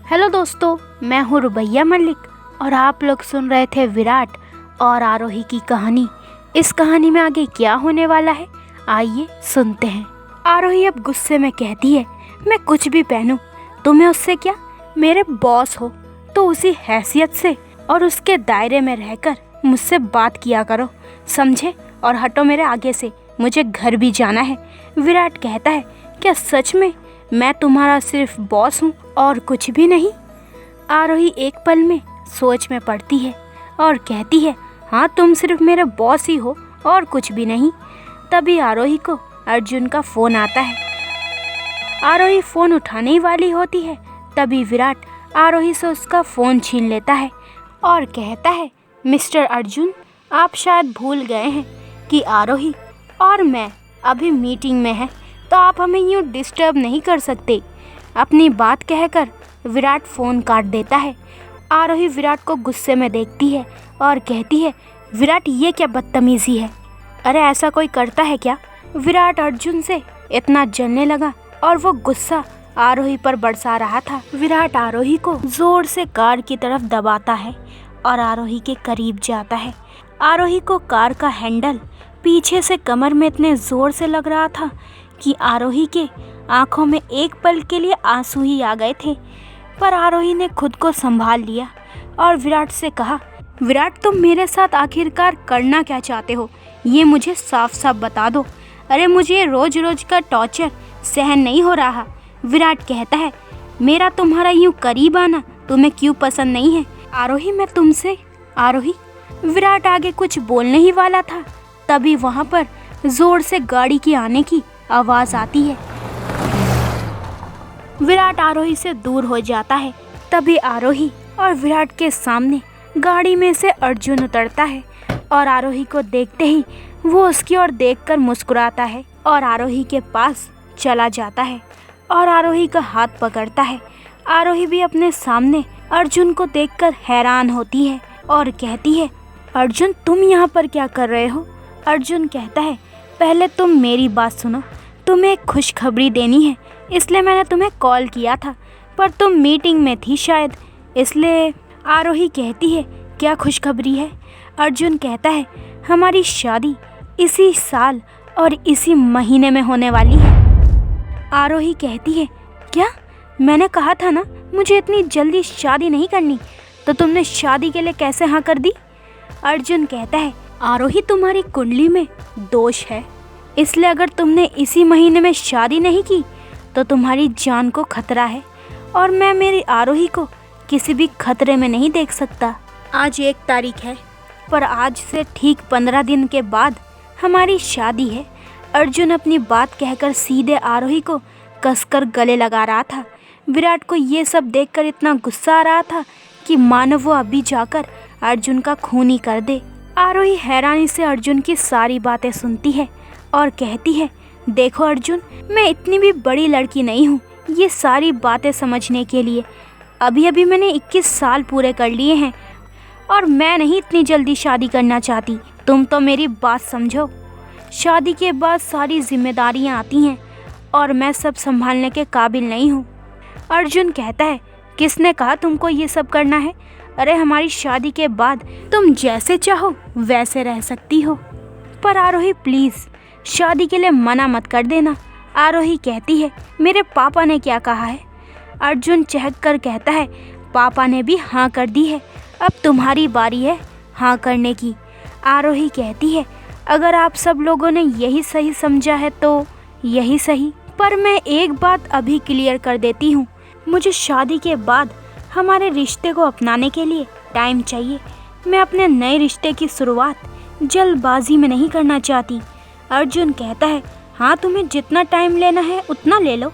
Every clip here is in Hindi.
हेलो दोस्तों, मैं हूँ रुबैया मलिक और आप लोग सुन रहे थे विराट और आरोही की कहानी। इस कहानी में आगे क्या होने वाला है, आइए सुनते हैं। आरोही अब गुस्से में कहती है, मैं कुछ भी पहनूं, तुम्हें उससे क्या, मेरे बॉस हो तो उसी हैसियत से और उसके दायरे में रहकर मुझसे बात किया करो, समझे, और हटो मेरे आगे से, मुझे घर भी जाना है। विराट कहता है, क्या सच में मैं तुम्हारा सिर्फ बॉस हूँ और कुछ भी नहीं? आरोही एक पल में सोच में पड़ती है और कहती है, हाँ तुम सिर्फ मेरे बॉस ही हो और कुछ भी नहीं। तभी आरोही को अर्जुन का फ़ोन आता है। आरोही फ़ोन उठाने ही वाली होती है, तभी विराट आरोही से उसका फ़ोन छीन लेता है और कहता है, मिस्टर अर्जुन, आप शायद भूल गए हैं कि आरोही और मैं अभी मीटिंग में हैं, तो आप हमें यूँ डिस्टर्ब नहीं कर सकते। अपनी बात कहकर विराट फ़ोन काट देता है। आरोही विराट को गुस्से में देखती है और कहती है, विराट ये क्या बदतमीज़ी है, अरे ऐसा कोई करता है क्या? विराट अर्जुन से इतना जलने लगा और वो गुस्सा आरोही पर बरसा रहा था। विराट आरोही को ज़ोर से कार की तरफ दबाता है और आरोही के करीब जाता है। आरोही को कार का हैंडल पीछे से कमर में इतने ज़ोर से लग रहा था कि आरोही के आंखों में एक पल के लिए आंसू ही आ गए थे। पर आरोही ने खुद को संभाल लिया और विराट से कहा, विराट तुम मेरे साथ आखिरकार करना क्या चाहते हो, ये मुझे साफ साफ बता दो। अरे मुझे रोज़ रोज़ का टॉर्चर सहन नहीं हो रहा। विराट कहता है, मेरा तुम्हारा यूँ करीब आना तुम्हें क्यों पसंद नहीं है? आरोही मैं तुमसे आरोही विराट आगे कुछ बोलने ही वाला था, तभी वहाँ पर ज़ोर से गाड़ी की आने की आवाज़ आती है। विराट आरोही से दूर हो जाता है। तभी आरोही और विराट के सामने गाड़ी में से अर्जुन उतरता है और आरोही को देखते ही वो उसकी ओर देखकर मुस्कुराता है और आरोही के पास चला जाता है और आरोही का हाथ पकड़ता है। आरोही भी अपने सामने अर्जुन को देखकर हैरान होती है और कहती है, अर्जुन तुम यहाँ पर क्या कर रहे हो? अर्जुन कहता है, पहले तुम मेरी बात सुनो, तुम्हें एक खुशखबरी देनी है, इसलिए मैंने तुम्हें कॉल किया था, पर तुम मीटिंग में थी शायद, इसलिए। आरोही कहती है, क्या खुशखबरी है? अर्जुन कहता है, हमारी शादी इसी साल और इसी महीने में होने वाली है। आरोही कहती है, क्या? मैंने कहा था ना मुझे इतनी जल्दी शादी नहीं करनी, तो तुमने शादी के लिए कैसे हाँ कर दी? अर्जुन कहता है, आरोही तुम्हारी कुंडली में दोष है, इसलिए अगर तुमने इसी महीने में शादी नहीं की तो तुम्हारी जान को खतरा है और मैं मेरी आरोही को किसी भी खतरे में नहीं देख सकता। आज 1 तारीख है, पर आज से ठीक 15 दिन के बाद हमारी शादी है। अर्जुन अपनी बात कहकर सीधे आरोही को कसकर गले लगा रहा था। विराट को ये सब देखकर इतना गुस्सा आ रहा था कि मानो वो अभी जाकर अर्जुन का खून ही कर दे। आरोही हैरानी से अर्जुन की सारी बातें सुनती है और कहती है, देखो अर्जुन, मैं इतनी भी बड़ी लड़की नहीं हूँ ये सारी बातें समझने के लिए। अभी अभी मैंने 21 साल पूरे कर लिए हैं और मैं नहीं इतनी जल्दी शादी करना चाहती। तुम तो मेरी बात समझो, शादी के बाद सारी जिम्मेदारियाँ आती हैं और मैं सब संभालने के काबिल नहीं हूँ। अर्जुन कहता है, किसने कहा तुमको ये सब करना है? अरे हमारी शादी के बाद तुम जैसे चाहो वैसे रह सकती हो। पर आरोही प्लीज़ शादी के लिए मना मत कर देना। आरोही कहती है, मेरे पापा ने क्या कहा है? अर्जुन चहक कर कहता है, पापा ने भी हाँ कर दी है, अब तुम्हारी बारी है हाँ करने की। आरोही कहती है, अगर आप सब लोगों ने यही सही समझा है तो यही सही, पर मैं एक बात अभी क्लियर कर देती हूँ, मुझे शादी के बाद हमारे रिश्ते को अपनाने के लिए टाइम चाहिए। मैं अपने नए रिश्ते की शुरुआत जल्दबाजी में नहीं करना चाहती। अर्जुन कहता है, हाँ तुम्हें जितना टाइम लेना है उतना ले लो।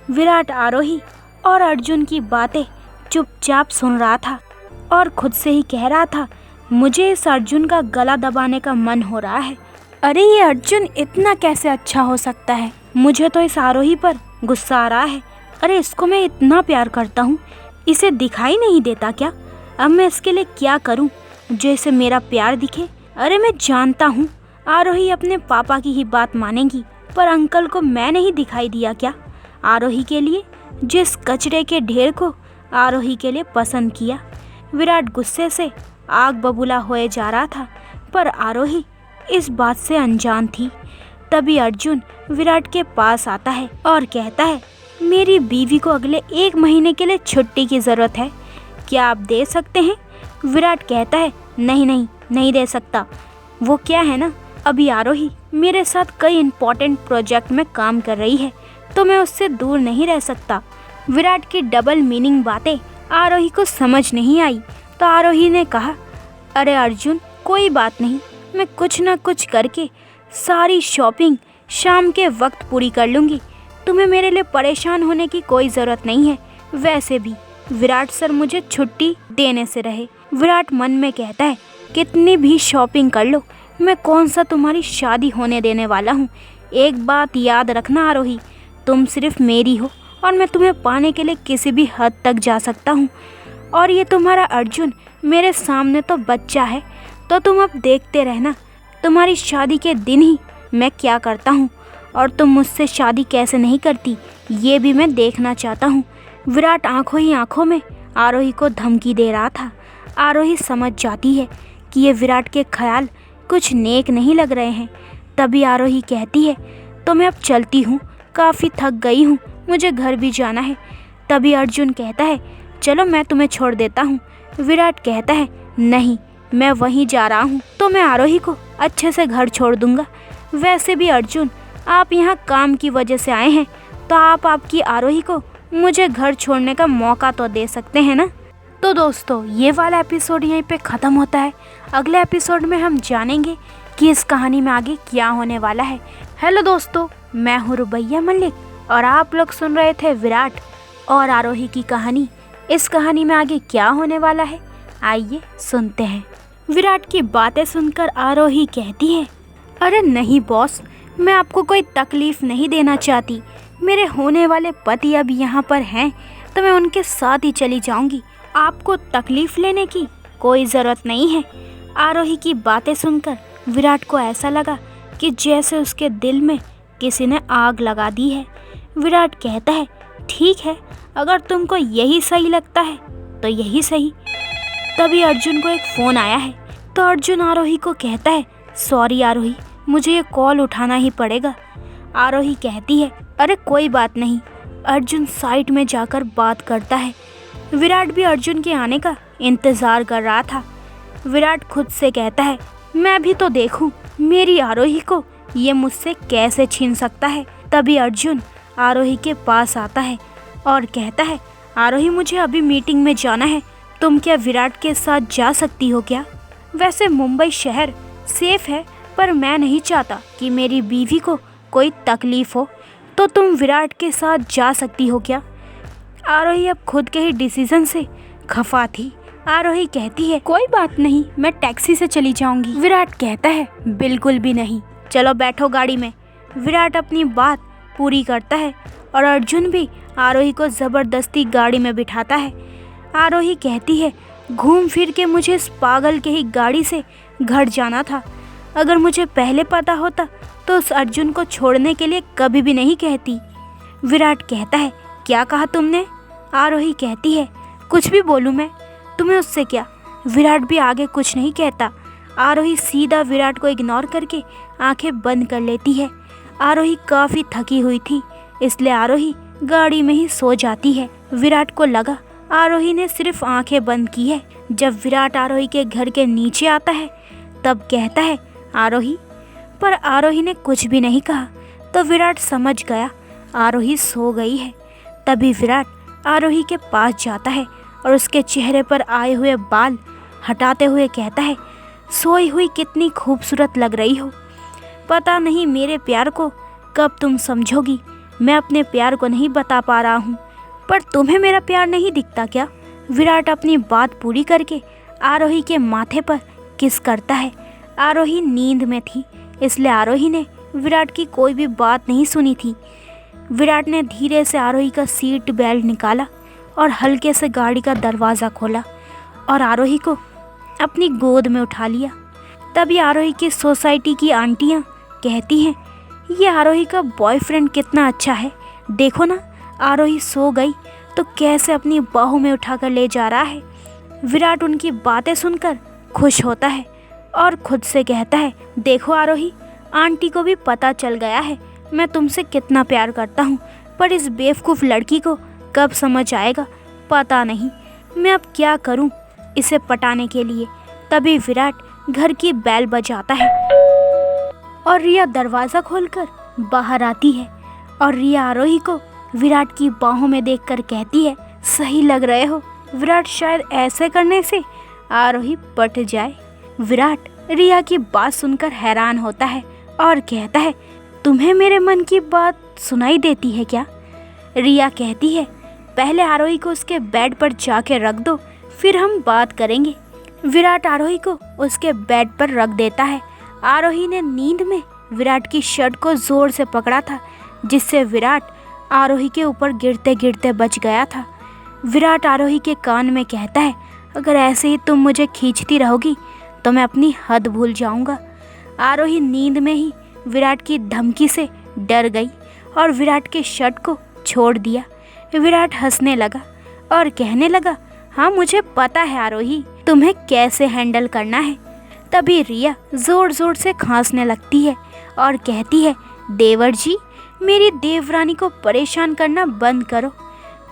विराट आरोही और अर्जुन की बातें चुपचाप सुन रहा था और खुद से ही कह रहा था, मुझे इस अर्जुन का गला दबाने का मन हो रहा है। अरे ये अर्जुन इतना कैसे अच्छा हो सकता है? मुझे तो इस आरोही पर गुस्सा आ रहा है। अरे इसको मैं इतना प्यार करता हूँ, इसे दिखाई नहीं देता क्या? अब मैं इसके लिए क्या करूँ जो इसे मेरा प्यार दिखे? अरे मैं जानता हूँ आरोही अपने पापा की ही बात मानेगी, पर अंकल को मैं नहीं दिखाई दिया क्या? आरोही के लिए जिस कचरे के ढेर को आरोही के लिए पसंद किया। विराट गुस्से से आग बबूला होए जा रहा था, पर आरोही इस बात से अनजान थी। तभी अर्जुन विराट के पास आता है और कहता है, मेरी बीवी को अगले 1 महीने के लिए छुट्टी की ज़रूरत है, क्या आप दे सकते हैं? विराट कहता है, नहीं नहीं नहीं दे सकता। वो क्या है ना, अभी आरोही मेरे साथ कई इम्पोर्टेंट प्रोजेक्ट में काम कर रही है, तो मैं उससे दूर नहीं रह सकता। विराट की डबल मीनिंग बातें आरोही को समझ नहीं आई, तो आरोही ने कहा, अरे अर्जुन कोई बात नहीं, मैं कुछ ना कुछ करके सारी शॉपिंग शाम के वक्त पूरी कर लूँगी, तुम्हें मेरे लिए परेशान होने की कोई ज़रूरत नहीं है। वैसे भी विराट सर मुझे छुट्टी देने से रहे। विराट मन में कहता है, कितनी भी शॉपिंग कर लो, मैं कौन सा तुम्हारी शादी होने देने वाला हूँ। एक बात याद रखना आरोही, तुम सिर्फ मेरी हो और मैं तुम्हें पाने के लिए किसी भी हद तक जा सकता हूँ। और ये तुम्हारा अर्जुन मेरे सामने तो बच्चा है, तो तुम अब देखते रहना तुम्हारी शादी के दिन ही मैं क्या करता हूँ, और तुम मुझसे शादी कैसे नहीं करती ये भी मैं देखना चाहता हूँ। विराट आंखों ही आंखों में आरोही को धमकी दे रहा था। आरोही समझ जाती है कि ये विराट के ख्याल कुछ नेक नहीं लग रहे हैं। तभी आरोही कहती है, तो मैं अब चलती हूँ, काफ़ी थक गई हूँ, मुझे घर भी जाना है। तभी अर्जुन कहता है, चलो मैं तुम्हें छोड़ देता हूँ। विराट कहता है, नहीं मैं वहीं जा रहा हूँ, तो मैं आरोही को अच्छे से घर छोड़ दूँगा। वैसे भी अर्जुन आप यहाँ काम की वजह से आए हैं, तो आप आपकी आरोही को मुझे घर छोड़ने का मौका तो दे सकते हैं ना। तो दोस्तों ये वाला एपिसोड यहीं पे ख़त्म होता है। अगले एपिसोड में हम जानेंगे कि इस कहानी में आगे क्या होने वाला है। हेलो दोस्तों, मैं हूँ रुबैया मलिक और आप लोग सुन रहे थे विराट और आरोही की कहानी। इस कहानी में आगे क्या होने वाला है, आइए सुनते हैं। विराट की बातें सुनकर आरोही कहती है, अरे नहीं बॉस, मैं आपको कोई तकलीफ नहीं देना चाहती। मेरे होने वाले पति अब यहाँ पर हैं, तो मैं उनके साथ ही चली जाऊँगी। आपको तकलीफ लेने की कोई ज़रूरत नहीं है। आरोही की बातें सुनकर विराट को ऐसा लगा कि जैसे उसके दिल में किसी ने आग लगा दी है। विराट कहता है, ठीक है, अगर तुमको यही सही लगता है तो यही सही। तभी अर्जुन को एक फ़ोन आया है, तो अर्जुन आरोही को कहता है, सॉरी आरोही, मुझे ये कॉल उठाना ही पड़ेगा। आरोही कहती है, अरे कोई बात नहीं। अर्जुन साइड में जाकर बात करता है। विराट भी अर्जुन के आने का इंतज़ार कर रहा था। विराट खुद से कहता है, मैं भी तो देखूं मेरी आरोही को ये मुझसे कैसे छीन सकता है। तभी अर्जुन आरोही के पास आता है और कहता है, आरोही मुझे अभी मीटिंग में जाना है, तुम क्या विराट के साथ जा सकती हो क्या? वैसे मुंबई शहर सेफ है, पर मैं नहीं चाहता कि मेरी बीवी को कोई तकलीफ हो, तो तुम विराट के साथ जा सकती हो क्या? आरोही अब खुद के ही डिसीजन से खफा थी। आरोही कहती है, कोई बात नहीं, मैं टैक्सी से चली जाऊंगी। विराट कहता है, बिल्कुल भी नहीं, चलो बैठो गाड़ी में। विराट अपनी बात पूरी करता है और अर्जुन भी आरोही को ज़बरदस्ती गाड़ी में बिठाता है। आरोही कहती है, घूम फिर के मुझे इस पागल के ही गाड़ी से घर जाना था। अगर मुझे पहले पता होता तो उस अर्जुन को छोड़ने के लिए कभी भी नहीं कहती। विराट कहता है, क्या कहा तुमने? आरोही कहती है, कुछ भी बोलूँ मैं, तुम्हें उससे क्या? विराट भी आगे कुछ नहीं कहता। आरोही सीधा विराट को इग्नोर करके आंखें बंद कर लेती है। आरोही काफ़ी थकी हुई थी, इसलिए आरोही गाड़ी में ही सो जाती है। विराट को लगा आरोही ने सिर्फ आंखें बंद की है। जब विराट आरोही के घर के नीचे आता है तब कहता है, आरोही, पर आरोही ने कुछ भी नहीं कहा, तो विराट समझ गया आरोही सो गई है। तभी विराट आरोही के पास जाता है और उसके चेहरे पर आए हुए बाल हटाते हुए कहता है, सोई हुई कितनी खूबसूरत लग रही हो। पता नहीं मेरे प्यार को कब तुम समझोगी। मैं अपने प्यार को नहीं बता पा रहा हूँ, पर तुम्हें मेरा प्यार नहीं दिखता क्या? विराट अपनी बात पूरी करके आरोही के माथे पर किस करता है। आरोही नींद में थी, इसलिए आरोही ने विराट की कोई भी बात नहीं सुनी थी। विराट ने धीरे से आरोही का सीट बेल्ट निकाला और हल्के से गाड़ी का दरवाज़ा खोला और आरोही को अपनी गोद में उठा लिया। तभी आरोही की सोसाइटी की आंटियाँ कहती हैं, ये आरोही का बॉयफ्रेंड कितना अच्छा है, देखो ना, आरोही सो गई तो कैसे अपनी बाहों में उठाकर ले जा रहा है। विराट उनकी बातें सुनकर खुश होता है और खुद से कहता है, देखो आरोही, आंटी को भी पता चल गया है मैं तुमसे कितना प्यार करता हूँ, पर इस बेवकूफ़ लड़की को कब समझ आएगा पता नहीं। मैं अब क्या करूँ इसे पटाने के लिए। तभी विराट घर की बेल बजाता है और रिया दरवाज़ा खोलकर बाहर आती है और रिया आरोही को विराट की बाहों में देखकर कहती है, सही लग रहे हो विराट, शायद ऐसे करने से आरोही पट जाए। विराट रिया की बात सुनकर हैरान होता है और कहता है, तुम्हें मेरे मन की बात सुनाई देती है क्या? रिया कहती है, पहले आरोही को उसके बेड पर जाके रख दो, फिर हम बात करेंगे। विराट आरोही को उसके बेड पर रख देता है। आरोही ने नींद में विराट की शर्ट को जोर से पकड़ा था, जिससे विराट आरोही के ऊपर गिरते गिरते बच गया था। विराट आरोही के कान में कहता है, अगर ऐसे ही तुम मुझे खींचती रहोगी तो मैं अपनी हद भूल जाऊंगा। आरोही नींद में ही विराट की धमकी से डर गई और विराट के शर्ट को छोड़ दिया। विराट हंसने लगा और कहने लगा, हाँ मुझे पता है आरोही, तुम्हें कैसे हैंडल करना है। तभी रिया ज़ोर ज़ोर से खांसने लगती है और कहती है, देवर जी, मेरी देवरानी को परेशान करना बंद करो।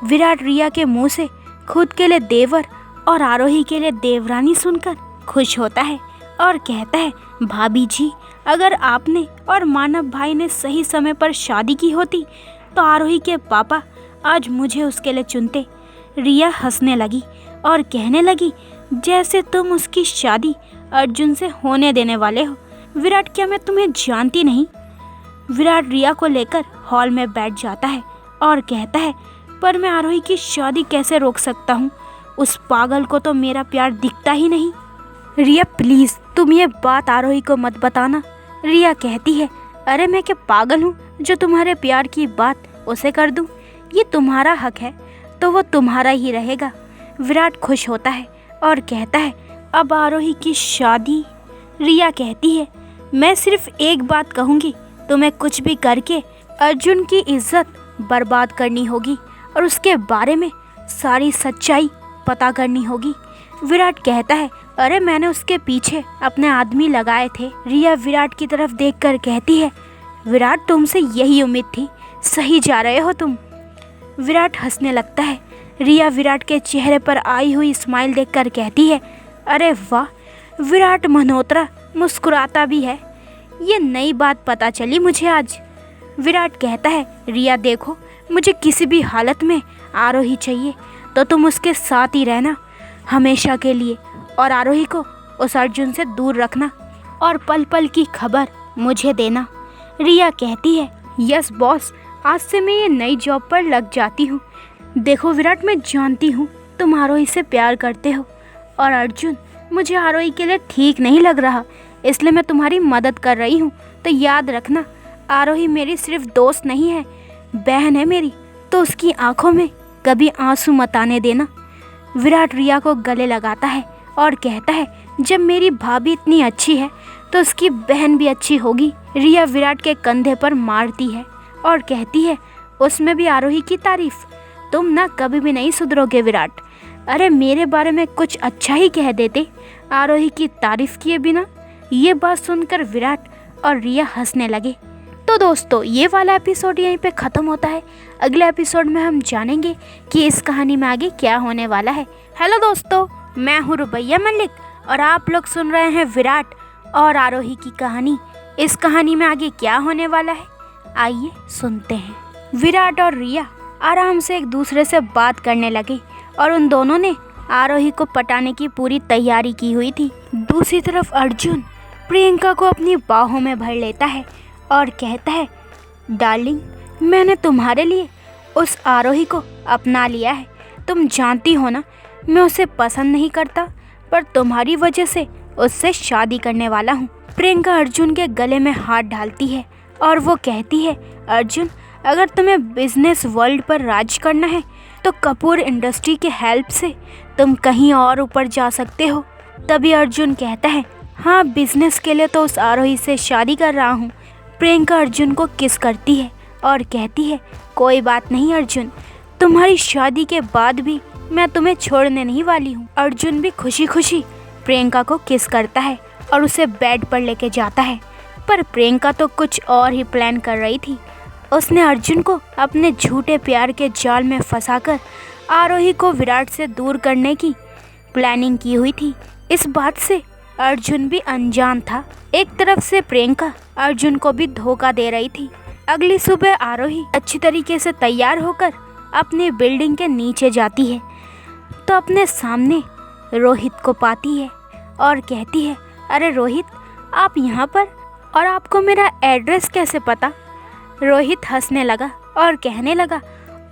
विराट रिया के मुंह से खुद के लिए देवर और आरोही के लिए देवरानी सुनकर खुश होता है और कहता है, भाभी जी, अगर आपने और मानव भाई ने सही समय पर शादी की होती तो आरोही के पापा आज मुझे उसके लिए चुनते। रिया हंसने लगी और कहने लगी, जैसे तुम उसकी शादी अर्जुन से होने देने वाले हो। विराट, क्या मैं तुम्हें जानती नहीं? विराट रिया को लेकर हॉल में बैठ जाता है और कहता है, पर मैं आरोही की शादी कैसे रोक सकता हूँ? उस पागल को तो मेरा प्यार दिखता ही नहीं। रिया प्लीज़ तुम ये बात आरोही को मत बताना। रिया कहती है, अरे मैं क्या पागल हूँ जो तुम्हारे प्यार की बात उसे कर दूँ? ये तुम्हारा हक है तो वो तुम्हारा ही रहेगा। विराट खुश होता है और कहता है, अब आरोही की शादी? रिया कहती है, मैं सिर्फ एक बात कहूँगी, तुम्हें कुछ भी करके अर्जुन की इज्जत बर्बाद करनी होगी और उसके बारे में सारी सच्चाई पता करनी होगी। विराट कहता है, अरे मैंने उसके पीछे अपने आदमी लगाए थे। रिया विराट की तरफ देखकर कहती है, विराट तुमसे यही उम्मीद थी, सही जा रहे हो तुम। विराट हंसने लगता है। रिया विराट के चेहरे पर आई हुई स्माइल देखकर कहती है, अरे वाह, विराट मल्होत्रा मुस्कुराता भी है, ये नई बात पता चली मुझे आज। विराट कहता है, रिया देखो, मुझे किसी भी हालत में आरोही चाहिए तो तुम उसके साथ ही रहना हमेशा के लिए, और आरोही को उस अर्जुन से दूर रखना और पल पल की खबर मुझे देना। रिया कहती है, यस बॉस, आज से मैं ये नई जॉब पर लग जाती हूँ। देखो विराट, मैं जानती हूँ तुम आरोही से प्यार करते हो और अर्जुन मुझे आरोही के लिए ठीक नहीं लग रहा, इसलिए मैं तुम्हारी मदद कर रही हूँ। तो याद रखना, आरोही मेरी सिर्फ दोस्त नहीं है, बहन है मेरी, तो उसकी आंखों में कभी आंसू मत आने देना। विराट रिया को गले लगाता है और कहता है, जब मेरी भाभी इतनी अच्छी है तो उसकी बहन भी अच्छी होगी। रिया विराट के कंधे पर मारती है और कहती है, उसमें भी आरोही की तारीफ, तुम ना कभी भी नहीं सुधरोगे विराट। अरे मेरे बारे में कुछ अच्छा ही कह देते, आरोही की तारीफ किए बिना। ये बात सुनकर विराट और रिया हंसने लगे। तो दोस्तों, ये वाला एपिसोड यहीं पे ख़त्म होता है। अगले एपिसोड में हम जानेंगे कि इस कहानी में आगे क्या होने वाला है। हेलो दोस्तों, मैं हूँ रुबैया मलिक और आप लोग सुन रहे हैं विराट और आरोही की कहानी। इस कहानी में आगे क्या होने वाला है, आइए सुनते हैं। विराट और रिया आराम से एक दूसरे से बात करने लगे और उन दोनों ने आरोही को पटाने की पूरी तैयारी की हुई थी। दूसरी तरफ अर्जुन प्रियंका को अपनी बाहों में भर लेता है और कहता है, डार्लिंग, मैंने तुम्हारे लिए उस आरोही को अपना लिया है। तुम जानती हो ना, मैं उसे पसंद नहीं करता, पर तुम्हारी वजह से उससे शादी करने वाला हूँ। प्रियंका अर्जुन के गले में हाथ डालती है और वो कहती है, अर्जुन, अगर तुम्हें बिजनेस वर्ल्ड पर राज करना है तो कपूर इंडस्ट्री के हेल्प से तुम कहीं और ऊपर जा सकते हो। तभी अर्जुन कहता है, हाँ, बिजनेस के लिए तो उस आरोही से शादी कर रहा हूँ। प्रियंका अर्जुन को किस करती है और कहती है, कोई बात नहीं अर्जुन, तुम्हारी शादी के बाद भी मैं तुम्हें छोड़ने नहीं वाली हूँ। अर्जुन भी खुशी खुशी प्रियंका को किस करता है और उसे बेड पर लेके जाता है। पर प्रियंका तो कुछ और ही प्लान कर रही थी। उसने अर्जुन को अपने झूठे प्यार के जाल में फंसाकर आरोही को विराट से दूर करने की प्लानिंग की हुई थी। इस बात से अर्जुन भी अनजान था। एक तरफ से प्रियंका अर्जुन को भी धोखा दे रही थी। अगली सुबह आरोही अच्छी तरीके से तैयार होकर अपनी बिल्डिंग के नीचे जाती है तो अपने सामने रोहित को पाती है और कहती है, अरे रोहित, आप यहाँ पर, और आपको मेरा एड्रेस कैसे पता? रोहित हंसने लगा और कहने लगा,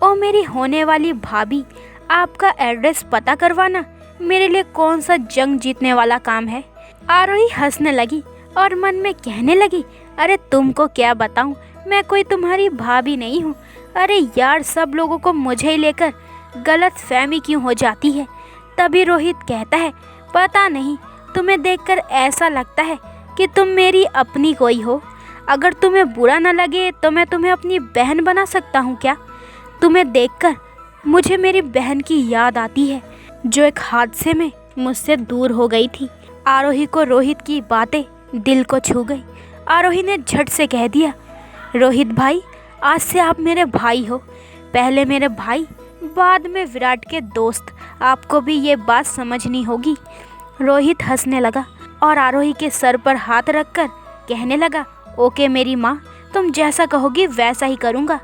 ओ मेरी होने वाली भाभी, आपका एड्रेस पता करवाना मेरे लिए कौन सा जंग जीतने वाला काम है। आरोही हंसने लगी और मन में कहने लगी, अरे तुमको क्या बताऊं, मैं कोई तुम्हारी भाभी नहीं हूँ। अरे यार, सब लोगों को मुझे ही लेकर गलत फहमी क्यों हो जाती है। तभी रोहित कहता है, पता नहीं, तुम्हें देखकर ऐसा लगता है कि तुम मेरी अपनी कोई हो। अगर तुम्हें बुरा न लगे तो मैं तुम्हें अपनी बहन बना सकता हूँ क्या? तुम्हें देखकर मुझे मेरी बहन की याद आती है जो एक हादसे में मुझसे दूर हो गई थी। आरोही को रोहित की बातें दिल को छू गई। आरोही ने झट से कह दिया, रोहित भाई, आज से आप मेरे भाई हो। पहले मेरे भाई, बाद में विराट के दोस्त। आपको भी ये बात समझनी होगी। रोहित हंसने लगा और आरोही के सर पर हाथ रखकर कहने लगा, ओके मेरी माँ, तुम जैसा कहोगी वैसा ही करूँगा।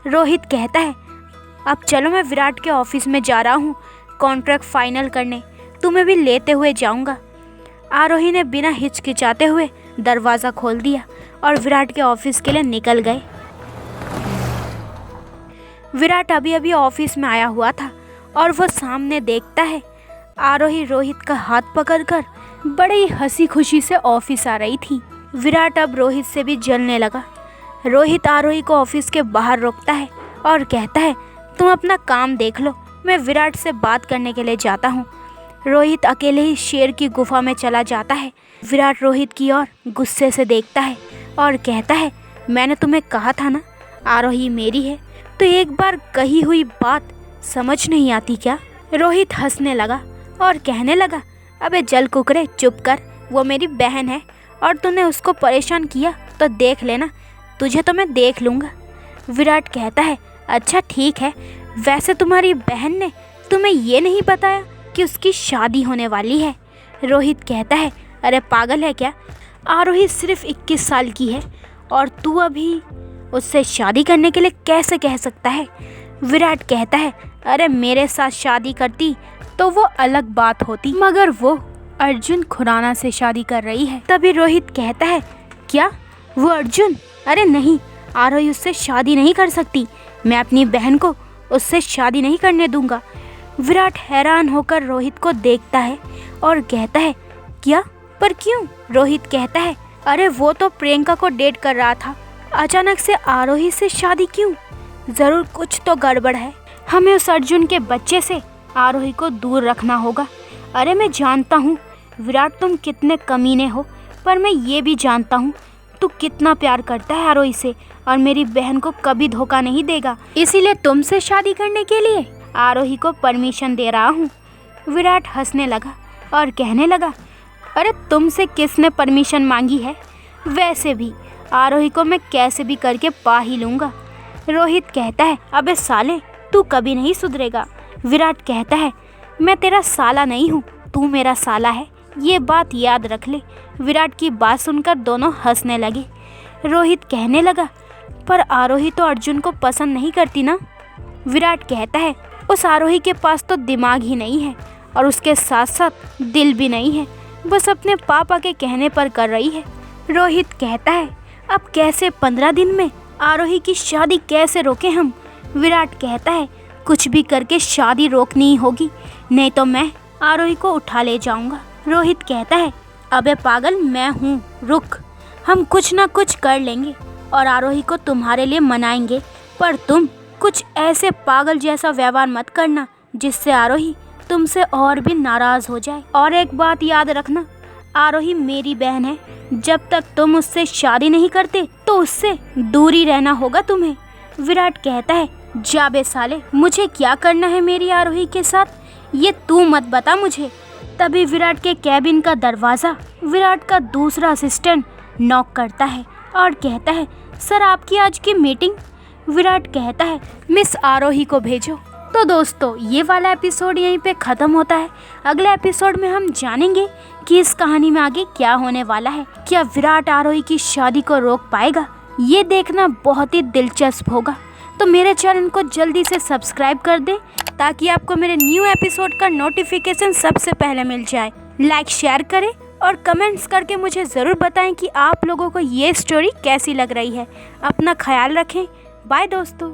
रोहित कहता है, अब चलो, मैं विराट के ऑफिस में जा रहा हूँ कॉन्ट्रैक्ट फाइनल करने, तुम्हें भी लेते हुए जाऊँगा। आरोही ने बिना हिचकिचाते हुए दरवाज़ा खोल दिया और विराट के ऑफिस के लिए निकल गए। विराट अभी अभी ऑफिस में आया हुआ था और वो सामने देखता है आरोही रोहित का हाथ पकड़कर बड़े ही हंसी खुशी से ऑफिस आ रही थी। विराट अब रोहित से भी जलने लगा। रोहित आरोही को ऑफिस के बाहर रोकता है और कहता है, तुम अपना काम देख लो, मैं विराट से बात करने के लिए जाता हूँ। रोहित अकेले ही शेर की गुफा में चला जाता है। विराट रोहित की ओर गुस्से से देखता है और कहता है, मैंने तुम्हें कहा था ना, आरोही मेरी है, तो एक बार कही हुई बात समझ नहीं आती क्या? रोहित हंसने लगा और कहने लगा, अबे जल कुकरे, चुप कर, वो मेरी बहन है और तूने उसको परेशान किया तो देख लेना, तुझे तो मैं देख लूँगा। विराट कहता है, अच्छा ठीक है, वैसे तुम्हारी बहन ने तुम्हें ये नहीं बताया कि उसकी शादी होने वाली है? रोहित कहता है, अरे पागल है क्या, आरोही सिर्फ 21 साल की है और तू अभी उससे शादी करने के लिए कैसे कह सकता है? विराट कहता है, अरे मेरे साथ शादी करती तो वो अलग बात होती, मगर वो अर्जुन खुराना से शादी कर रही है। तभी रोहित कहता है, क्या वो अर्जुन? अरे नहीं, आरोही उससे शादी नहीं कर सकती, मैं अपनी बहन को उससे शादी नहीं करने दूंगा। विराट हैरान होकर रोहित को देखता है और कहता है, क्या, पर क्यों? रोहित कहता है, अरे वो तो प्रियंका को डेट कर रहा था, अचानक से आरोही से शादी क्यों? ज़रूर कुछ तो गड़बड़ है, हमें उस अर्जुन के बच्चे से आरोही को दूर रखना होगा। अरे मैं जानता हूँ विराट तुम कितने कमीने हो, पर मैं ये भी जानता हूँ तू कितना प्यार करता है आरोही से और मेरी बहन को कभी धोखा नहीं देगा, इसीलिए तुमसे शादी करने के लिए आरोही को परमिशन दे रहा हूँ। विराट हंसने लगा और कहने लगा, अरे तुमसे किसने परमिशन मांगी है? वैसे भी आरोही को मैं कैसे भी करके पा ही लूँगा। रोहित कहता है, अबे साले, तू कभी नहीं सुधरेगा। विराट कहता है, मैं तेरा साला नहीं हूँ, तू मेरा साला है, ये बात याद रख ले। विराट की बात सुनकर दोनों हंसने लगे। रोहित कहने लगा, पर आरोही तो अर्जुन को पसंद नहीं करती ना? विराट कहता है, उस आरोही के पास तो दिमाग ही नहीं है और उसके साथ साथ दिल भी नहीं है, बस अपने पापा के कहने पर कर रही है। रोहित कहता है, अब कैसे 15 दिन में आरोही की शादी कैसे रोकें हम? विराट कहता है, कुछ भी करके शादी रोकनी ही होगी, नहीं तो मैं आरोही को उठा ले जाऊंगा। रोहित कहता है, अबे पागल, मैं हूँ, रुक, हम कुछ ना कुछ कर लेंगे और आरोही को तुम्हारे लिए मनाएंगे, पर तुम कुछ ऐसे पागल जैसा व्यवहार मत करना जिससे आरोही तुमसे और भी नाराज हो जाए। और एक बात याद रखना, आरोही मेरी बहन है, जब तक तुम उससे शादी नहीं करते तो उससे दूर ही रहना होगा तुम्हें। विराट कहता है, जा बे साले, मुझे क्या करना है मेरी आरोही के साथ, ये तू मत बता मुझे। तभी विराट के कैबिन का दरवाज़ा विराट का दूसरा असिस्टेंट नॉक करता है और कहता है, सर आपकी आज की मीटिंग। विराट कहता है, मिस आरोही को भेजो। तो दोस्तों, ये वाला एपिसोड यहीं पे ख़त्म होता है। अगले एपिसोड में हम जानेंगे कि इस कहानी में आगे क्या होने वाला है। क्या विराट आरोही की शादी को रोक पाएगा? ये देखना बहुत ही दिलचस्प होगा। तो मेरे चैनल को जल्दी से सब्सक्राइब कर दें ताकि आपको मेरे न्यू एपिसोड का नोटिफिकेशन सबसे पहले मिल जाए। लाइक शेयर करें और कमेंट्स करके मुझे ज़रूर बताएं कि आप लोगों को ये स्टोरी कैसी लग रही है। अपना ख्याल रखें। बाय दोस्तों।